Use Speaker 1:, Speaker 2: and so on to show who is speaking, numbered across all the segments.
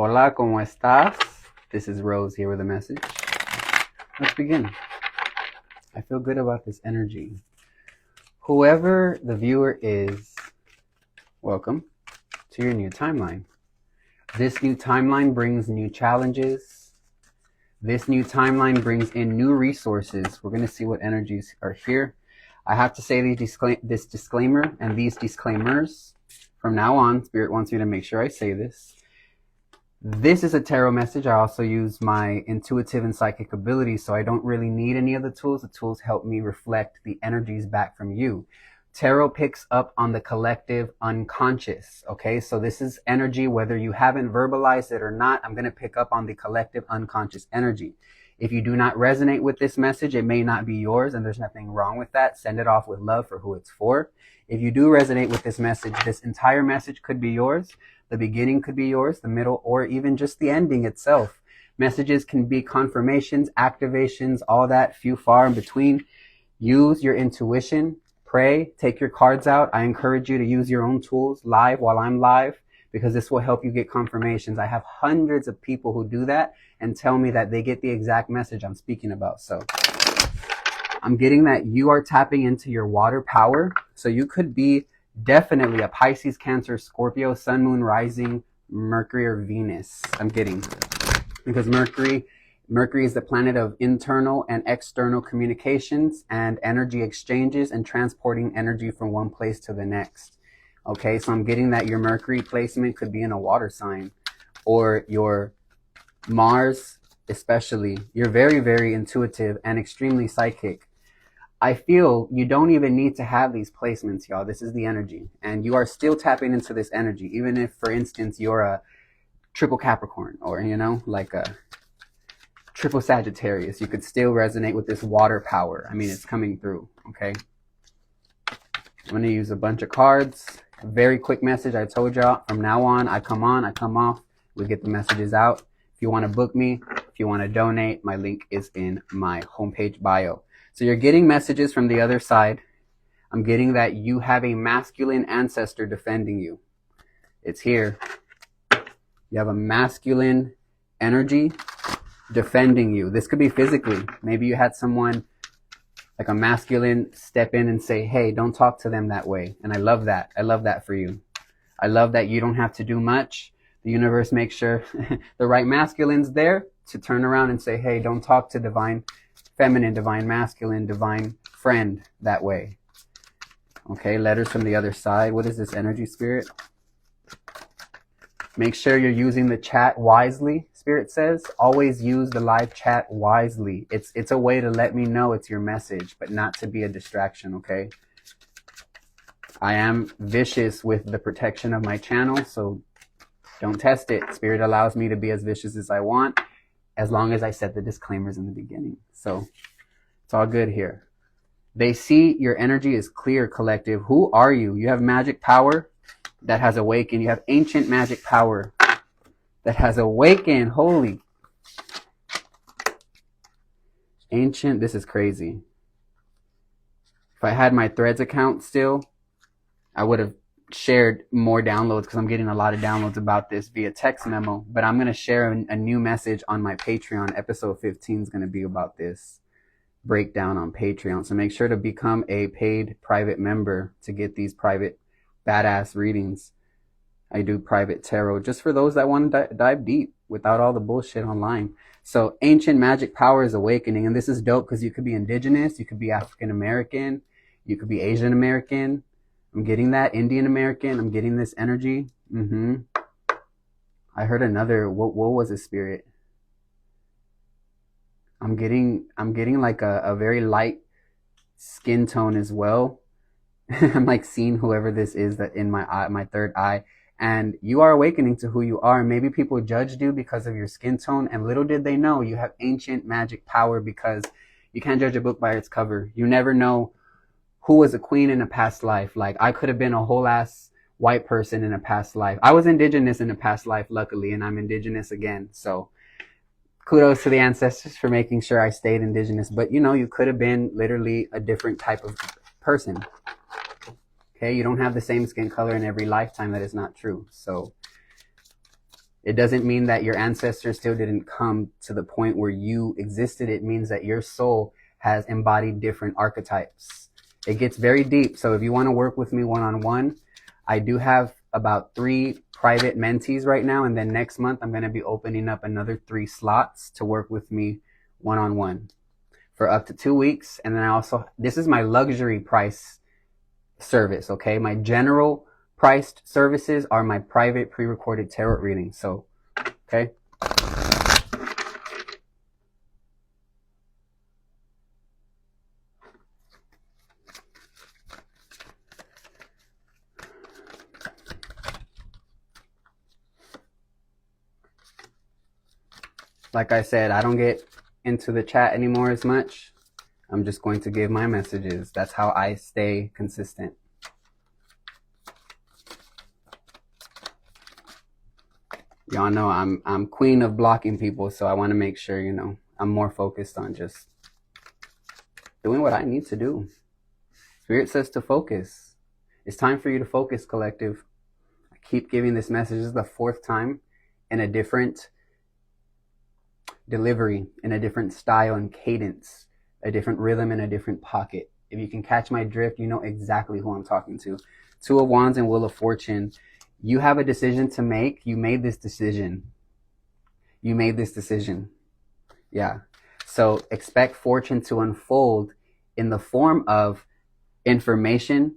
Speaker 1: Hola, ¿cómo estás? This is Rose here with a message. Let's begin. I feel good about this energy. Whoever the viewer is, welcome to your new timeline. This new timeline brings new challenges. This new timeline brings in new resources. We're going to see what energies are here. I have to say this disclaimer and these disclaimers from now on. Spirit wants me to make sure I say this. This is a tarot message. I also use my intuitive and psychic abilities, so I don't really need any of the tools. The tools help me reflect the energies back from you. Tarot picks up on the collective unconscious, okay? So this is energy, whether you haven't verbalized it or not, I'm going to pick up on the collective unconscious energy. If you do not resonate with this message, it may not be yours, and there's nothing wrong with that. Send it off with love for who it's for. If you do resonate with this message, this entire message could be yours. The beginning could be yours, the middle, or even just the ending itself. Messages can be confirmations, activations, all that, few far in between. Use your intuition, pray, take your cards out. I encourage you to use your own tools live while I'm live, because this will help you get confirmations. I have hundreds of people who do that and tell me that they get the exact message I'm speaking about. So I'm getting that you are tapping into your water power. So you could be definitely a Pisces, Cancer, Scorpio, Sun, Moon, Rising, Mercury, or Venus. I'm getting, because Mercury is the planet of internal and external communications and energy exchanges and transporting energy from one place to the next. Okay, so I'm getting that your Mercury placement could be in a water sign, or your Mars especially. You're very, very intuitive and extremely psychic. I feel you don't even need to have these placements, y'all. This is the energy. And you are still tapping into this energy. Even if, for instance, you're a triple Capricorn, or, you know, like a triple Sagittarius, you could still resonate with this water power. I mean, it's coming through, okay? I'm going to use a bunch of cards. A very quick message. I told y'all, from now on, I come off. We get the messages out. If you want to book me, if you want to donate, my link is in my homepage bio. So you're getting messages from the other side. I'm getting that you have a masculine ancestor defending you. It's here. You have a masculine energy defending you. This could be physically. Maybe you had someone, like a masculine, step in and say, hey, don't talk to them that way. And I love that. I love that for you. I love that you don't have to do much. The universe makes sure the right masculine's there to turn around and say, hey, don't talk to divine feminine, divine masculine, divine friend that way. Okay, letters from the other side. What is this energy, Spirit? Make sure you're using the chat wisely, Spirit says. Always use the live chat wisely. It's a way to let me know it's your message, but not to be a distraction, okay? I am vicious with the protection of my channel, so don't test it. Spirit allows me to be as vicious as I want, as long as I set the disclaimers in the beginning. So it's all good here. They see your energy is clear, collective. Who are you? You have magic power that has awakened. You have ancient magic power that has awakened. Holy. Ancient, this is crazy. If I had my Threads account still, I would have shared more downloads, because I'm getting a lot of downloads about this via text memo. But I'm going to share a new message on my Patreon. Episode 15 is going to be about this breakdown on Patreon. So make sure to become a paid private member to get these private badass readings. I do private tarot just for those that want to dive deep without all the bullshit online. So ancient magic power is awakening. And this is dope because you could be indigenous, you could be African American, you could be Asian American. I'm getting that. Indian American. I'm getting this energy. I heard another. What was it, Spirit? I'm getting like a very light skin tone as well. I'm like seeing whoever this is that in my eye, my third eye. And you are awakening to who you are. Maybe people judged you because of your skin tone, and little did they know you have ancient magic power, because you can't judge a book by its cover. You never know who was a queen in a past life. Like, I could have been a whole ass white person in a past life. I was indigenous in a past life, luckily, and I'm indigenous again. So kudos to the ancestors for making sure I stayed indigenous. But you know, you could have been literally a different type of person. Okay, you don't have the same skin color in every lifetime. That is not true. So It doesn't mean that your ancestors still didn't come to the point where you existed. It means that your soul has embodied different archetypes. It gets very deep. So if you want to work with me one-on-one, I do have about 3 private mentees right now. And then next month, I'm going to be opening up another 3 slots to work with me one-on-one for up to 2 weeks. And then I also, this is my luxury price service. Okay. My general priced services are my private pre-recorded tarot readings. So, okay. Like I said, I don't get into the chat anymore as much. I'm just going to give my messages. That's how I stay consistent. Y'all know I'm queen of blocking people, so I want to make sure, you know, I'm more focused on just doing what I need to do. Spirit says to focus. It's time for you to focus, collective. I keep giving this message. This is the 4th time in a different delivery, in a different style and cadence, a different rhythm and a different pocket. If you can catch my drift, you know exactly who I'm talking to. 2 of Wands and Wheel of Fortune. You have a decision to make. You made this decision. You made this decision. Yeah. So expect fortune to unfold in the form of information,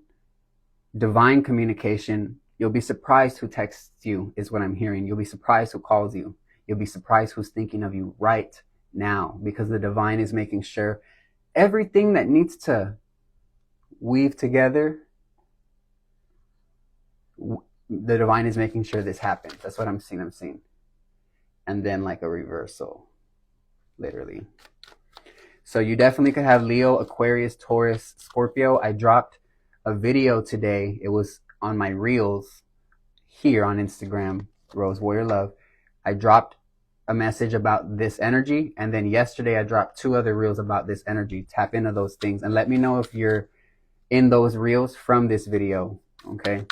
Speaker 1: divine communication. You'll be surprised who texts you, is what I'm hearing. You'll be surprised who calls you. You'll be surprised who's thinking of you right now, because the divine is making sure everything that needs to weave together, the divine is making sure this happens. That's what I'm seeing. And then like a reversal, literally. So you definitely could have Leo, Aquarius, Taurus, Scorpio. I dropped a video today. It was on my reels here on Instagram, Rose Warrior Love. I dropped a message about this energy. And then yesterday I dropped 2 other reels about this energy. Tap into those things and let me know if you're in those reels from this video. Okay.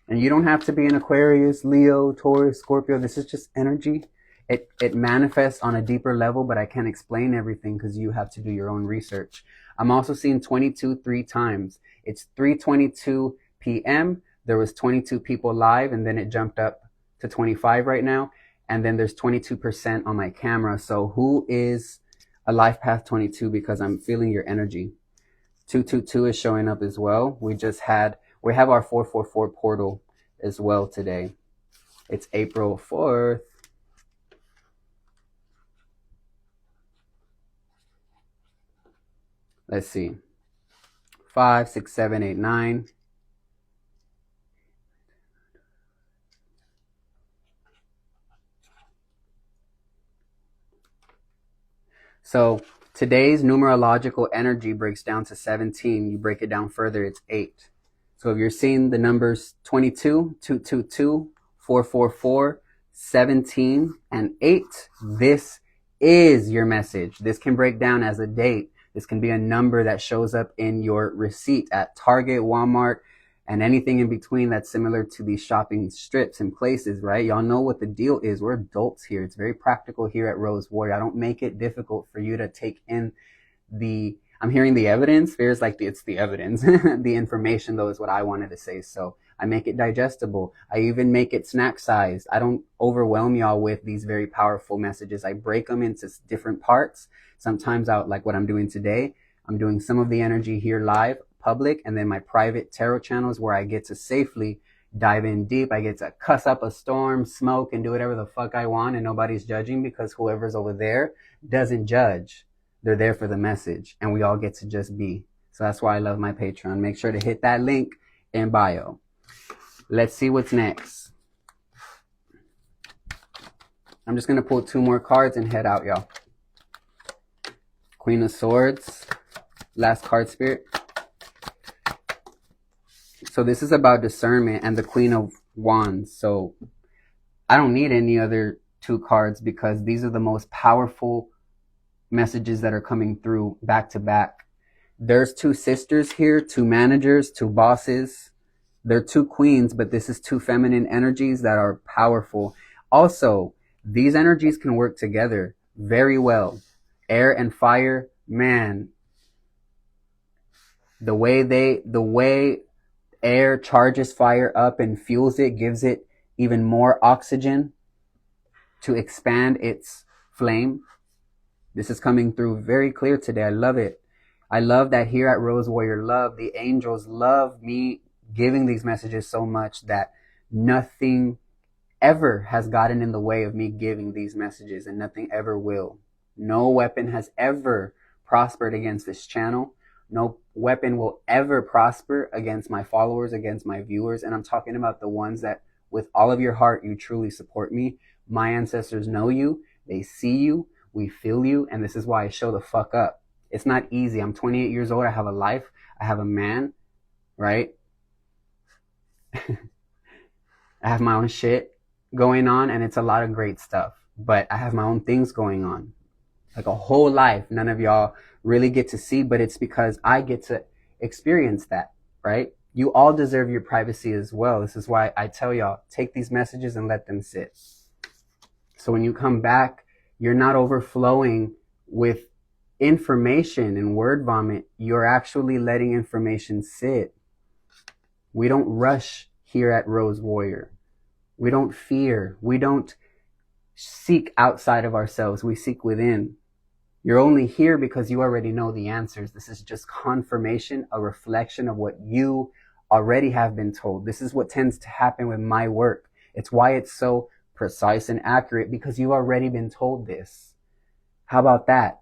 Speaker 1: And you don't have to be an Aquarius, Leo, Taurus, Scorpio. This is just energy. It manifests on a deeper level, but I can't explain everything because you have to do your own research. I'm also seeing 22 3 times. It's 3:22 p.m. There was 22 people live, and then it jumped up to 25 right now. And then there's 22% on my camera. So who is a life path 22? Because I'm feeling your energy. 222 is showing up as well. We have our 444 portal as well today. It's April 4th. Let's see. 5, 6, 7, 8, 9. So today's numerological energy breaks down to 17. You break it down further, it's 8. So if you're seeing the numbers 22, 222, 444, 17, and 8, this is your message. This can break down as a date. This can be a number that shows up in your receipt at Target, Walmart, and anything in between that's similar to these shopping strips and places, right? Y'all know what the deal is. We're adults here. It's very practical here at Rose Warrior. I don't make it difficult for you to take in I'm hearing the evidence. Feels like it's the evidence. The information, though, is what I wanted to say. So I make it digestible. I even make it snack sized. I don't overwhelm y'all with these very powerful messages. I break them into different parts. Sometimes out, like what I'm doing today, I'm doing some of the energy here live, public, and then my private tarot channels where I get to safely dive in deep. I get to cuss up a storm, smoke, and do whatever the fuck I want, and nobody's judging because whoever's over there doesn't judge. They're there for the message, and we all get to just be. So that's why I love my Patreon. Make sure to hit that link in bio. Let's see what's next. I'm just going to pull 2 more cards and head out, y'all. Queen of Swords. Last card, Spirit. So this is about discernment, and the Queen of Wands. So I don't need any other 2 cards because these are the most powerful messages that are coming through back to back. There's 2 sisters here, 2 managers, 2 bosses. They're two queens, but this is two feminine energies that are powerful. Also, these energies can work together very well. Air and fire, man, the way air charges fire up and fuels it, gives it even more oxygen to expand its flame. This is coming through very clear today. I love it. I love that here at Rose Warrior Love, the angels love me giving these messages so much that nothing ever has gotten in the way of me giving these messages, and nothing ever will. No weapon has ever prospered against this channel. No weapon will ever prosper against my followers, against my viewers. And I'm talking about the ones that with all of your heart, you truly support me. My ancestors know you. They see you. We feel you. And this is why I show the fuck up. It's not easy. I'm 28 years old. I have a life. I have a man, right? I have my own shit going on, and it's a lot of great stuff. But I have my own things going on. Like a whole life. None of y'all really get to see, but it's because I get to experience that, right? You all deserve your privacy as well. This is why I tell y'all, take these messages and let them sit. So when you come back, you're not overflowing with information and word vomit. You're actually letting information sit. We don't rush here at Rose Warrior. We don't fear. We don't seek outside of ourselves. We seek within. You're only here because you already know the answers. This is just confirmation, a reflection of what you already have been told. This is what tends to happen with my work. It's why it's so precise and accurate, because you've already been told this. How about that?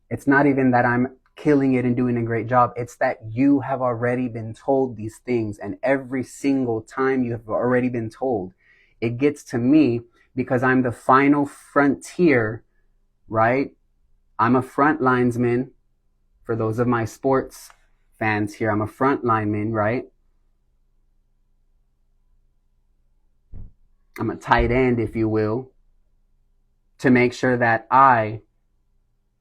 Speaker 1: It's not even that I'm killing it and doing a great job. It's that you have already been told these things, and every single time you have already been told, it gets to me because I'm the final frontier, right? I'm a front linesman. For those of my sports fans here, I'm a front lineman, right? I'm a tight end, if you will, to make sure that I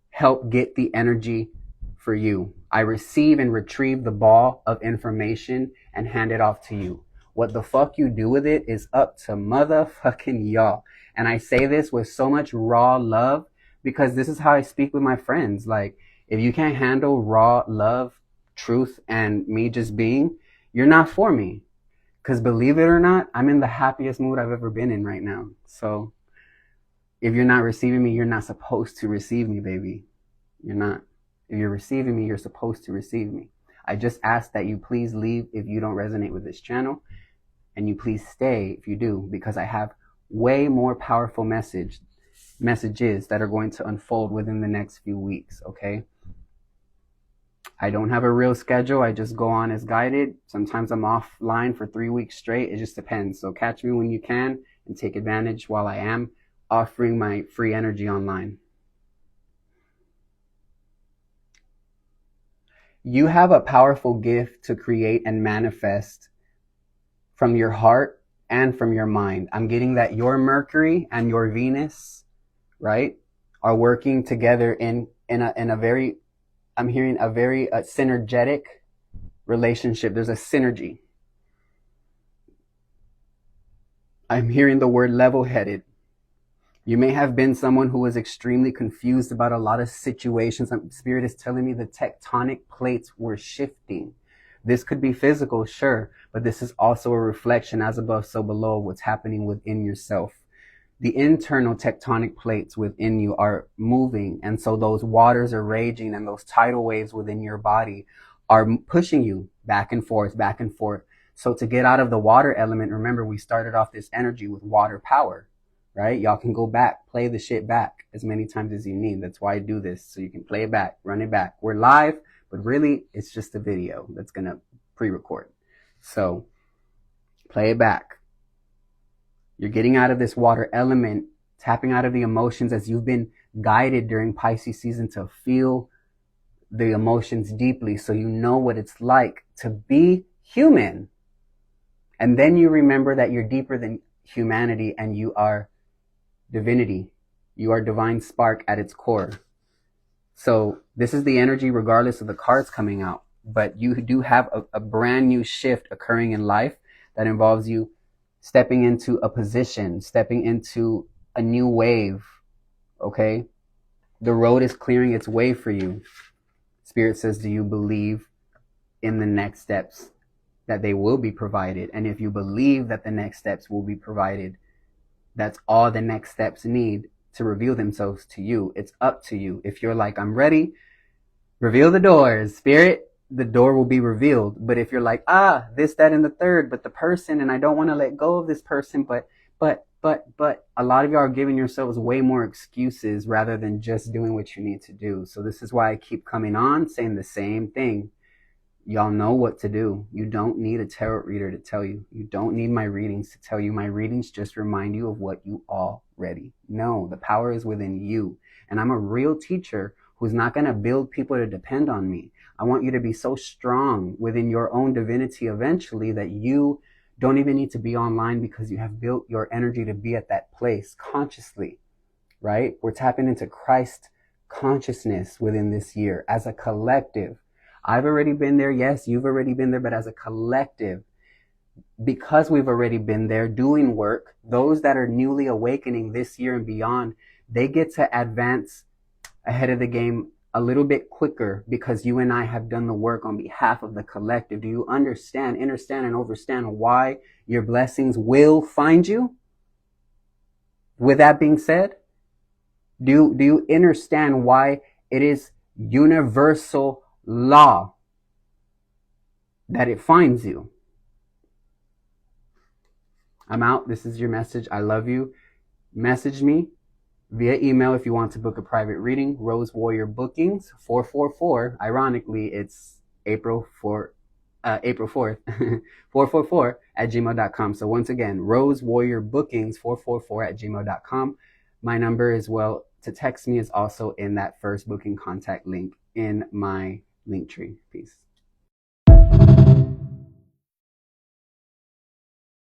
Speaker 1: help get the energy for you. I receive and retrieve the ball of information and hand it off to you. What the fuck you do with it is up to motherfucking y'all. And I say this with so much raw love, because this is how I speak with my friends. Like, if you can't handle raw love, truth, and me just being, you're not for me. Because believe it or not, I'm in the happiest mood I've ever been in right now. So if you're not receiving me, you're not supposed to receive me, baby. You're not. If you're receiving me, you're supposed to receive me. I just ask that you please leave if you don't resonate with this channel, and you please stay if you do, because I have way more powerful messages that are going to unfold within the next few weeks, okay? I don't have a real schedule. I just go on as guided. Sometimes I'm offline for 3 weeks straight. It just depends. So catch me when you can and take advantage while I am offering my free energy online. You have a powerful gift to create and manifest from your heart and from your mind. I'm getting that your Mercury and your Venus, right, are working together in a very, I'm hearing a very synergetic relationship. There's a synergy. I'm hearing the word level-headed. You may have been someone who was extremely confused about a lot of situations. Spirit is telling me the tectonic plates were shifting. This could be physical, sure, but this is also a reflection, as above, so below, of what's happening within yourself. The internal tectonic plates within you are moving, and so those waters are raging, and those tidal waves within your body are pushing you back and forth, back and forth. So to get out of the water element, remember, we started off this energy with water power, right? Y'all can go back, play the shit back as many times as you need. That's why I do this, so you can play it back, run it back. We're live, but really it's just a video that's gonna pre-record. So play it back. You're getting out of this water element, tapping out of the emotions as you've been guided during Pisces season to feel the emotions deeply, so you know what it's like to be human. And then you remember that you're deeper than humanity, and you are divinity. You are divine spark at its core. So this is the energy regardless of the cards coming out. But you do have a brand new shift occurring in life that involves you stepping into a position, stepping into a new wave, okay? The road is clearing its way for you. Spirit says, do you believe in the next steps that they will be provided? And if you believe that the next steps will be provided, that's all the next steps need to reveal themselves to you. It's up to you. If you're like, I'm ready, reveal the doors, Spirit, the door will be revealed. But if you're like, this, that, and the third, but the person, and I don't want to let go of this person, but a lot of y'all are giving yourselves way more excuses rather than just doing what you need to do. So this is why I keep coming on saying the same thing. Y'all know what to do. You don't need a tarot reader to tell you. You don't need my readings to tell you. My readings just remind you of what you already know. The power is within you. And I'm a real teacher who's not going to build people to depend on me. I want you to be so strong within your own divinity eventually that you don't even need to be online, because you have built your energy to be at that place consciously, right? We're tapping into Christ consciousness within this year as a collective. I've already been there. Yes, you've already been there, but as a collective, because we've already been there doing work, those that are newly awakening this year and beyond, they get to advance ahead of the game a little bit quicker because you and I have done the work on behalf of the collective. Do you understand, understand, and overstand why your blessings will find you? With that being said, do you understand why it is universal law that it finds you? I'm out. This is your message. I love you. Message me via email if you want to book a private reading. Rose Warrior Bookings 444. Ironically, it's April 4th 444 at gmail.com. So once again, Rose Warrior Bookings 444 at gmail.com. My number as well to text me is also in that first booking contact link in my link tree. Peace.